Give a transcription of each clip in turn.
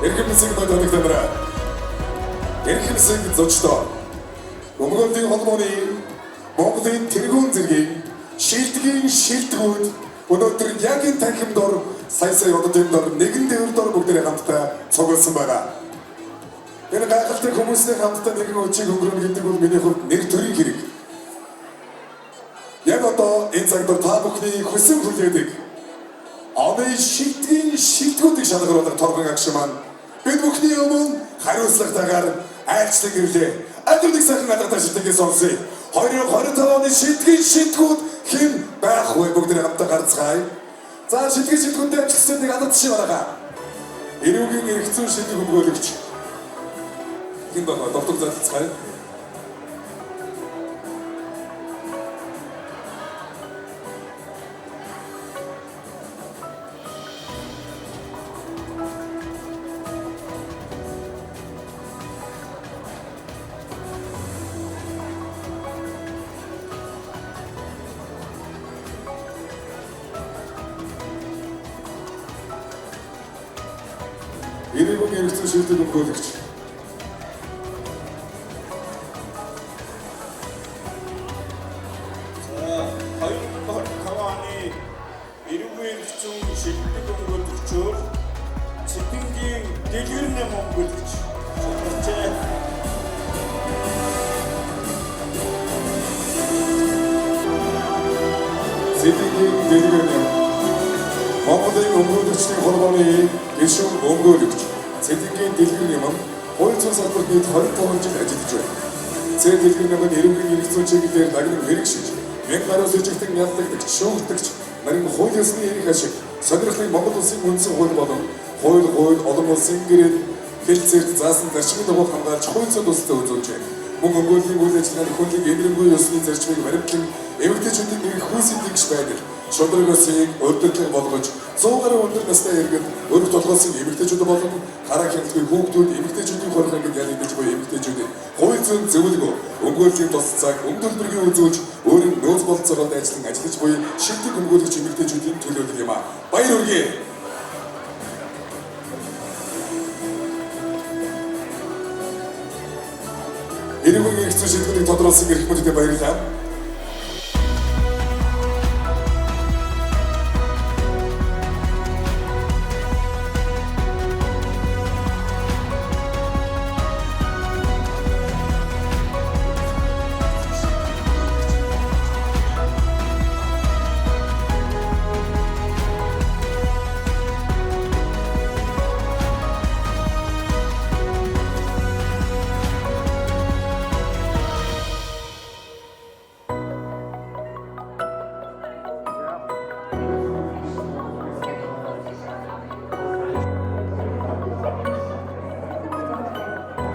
Эрхэмсэг бодогдомроо. Эрхэмсэг зочдоо. Монголын холбооны Монголын тэргүүн зэргийн шилдгийн шилдгүүд өнөөдөр яг энэ танхимдор сая ододын дор нэгэн дэвэр дор бүгдээ хамтдаа цугласан байгаа. Энэ гайхалтай хүмүүсийн хамтдаа нэгэн өчиг өнгөрөн гэдэг бол миний хувьд нэг төрлийн хэрэг. Яг одоо энэ цаг дор та бүхний хүсэн хүлээдэг оны шилдгийн шилдгүүдийг шалгаруулах торгон агш маань бид бүхний өмнө хариуцлагатайгаар айлчлан ирлээ. Адил нэг сайхан гадагтай шилдгийг сонсъё. 2025 оны шилдгийн шилдгүүд хэн байх вэ? Бүгдээ хамтдаа гарцгаая. За шилдгийн шилдгүүдэд амжилттай нэг алдар жишээ байна. Эрүүгийн эрхцэн шилдэг хөнгөлөгч. Хэн байх вэ? Доктор залцгаая. Эрүүгийн эрхцэн шилдэг хөнгөлөгч. Шилдэг Цэдэнгийн дэлгэрний хөнгөлөгч. Цэдэнгийн дэлгэрний Монголын хөнгөлөгчийн холбооны гишүүн хөнгөлөгч. Цэдэнгийн дэлгэрний юм хууль зүйн салбарт нийт 25 жил ажиллаж байна. Цэд дэлгэрний маань эрүүгийн эрхцэн чиглэлээр нагнан мэрэгшиж, мянган гаруй сэжигтэн ялдагдагч, шүүгдэгч, нарийн хууль ёсны эрх ашиг, сонирхлыг Монгол улсын үндсэн хууль болон хууль олон улсын гэрэл хэлцээрт заасан зарчмын дагуу хамгаалж хууль зүйн тусалцаа үзүүлж байна. Мөн хөнгөлөлийн үйл ажиллагааны хүнлэг эмнэлэггүй ёсны зарчмыг баримтлан эмэгтэйчүүдийн эрх хүйсийн тэгш байдаг. Шударгасыг урьдчилан болгож 100 гаруй өндөр настай иргэд өрх толгойсон эмэгтэйчүүд болон хараа хяналтгүй хүүхдүүд эмэгтэйчүүдийн хорих ангид ялагдаж буй эмэгтэйчүүдийн хууль зүйн зөвлөгөө өмгөөллийн тус цаг өмдөлбөргийн үзүүлж өөрийн нөөц болцоогоор ажиллаж буй шилдэг өмгөөлөгч эмэгтэйчүүдийн төлөөлөл юм а. Баяр хүргэе. Эрүүгийн эрхцэн шилдэгүүдийг тодруулсан эрх мөндөд баярлалаа.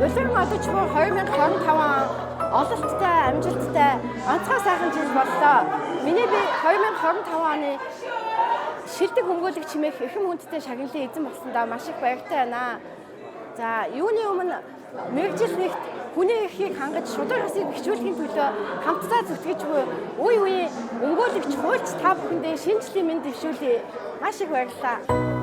Улаан модч 2025 ололттой, амжилттай, онцгой сайхан жил боллоо. Миний би 2025 оны шилдэг хөнгөлөгч хэмээх эрхэм хүндтэй шагналын эзэн болсондоо маш их баяртай байна. За, юуны өмнө мэргэжил нэгт хүний эрхийг хангаж шударгасыг бэхжүүлэхийн төлөө хамтдаа зүтгэж буй үе үеийн өмгөөлөгч хуульч та бүхэндээ шинэ жилийн мэнд дэвшүүлье. Маш их баярлалаа.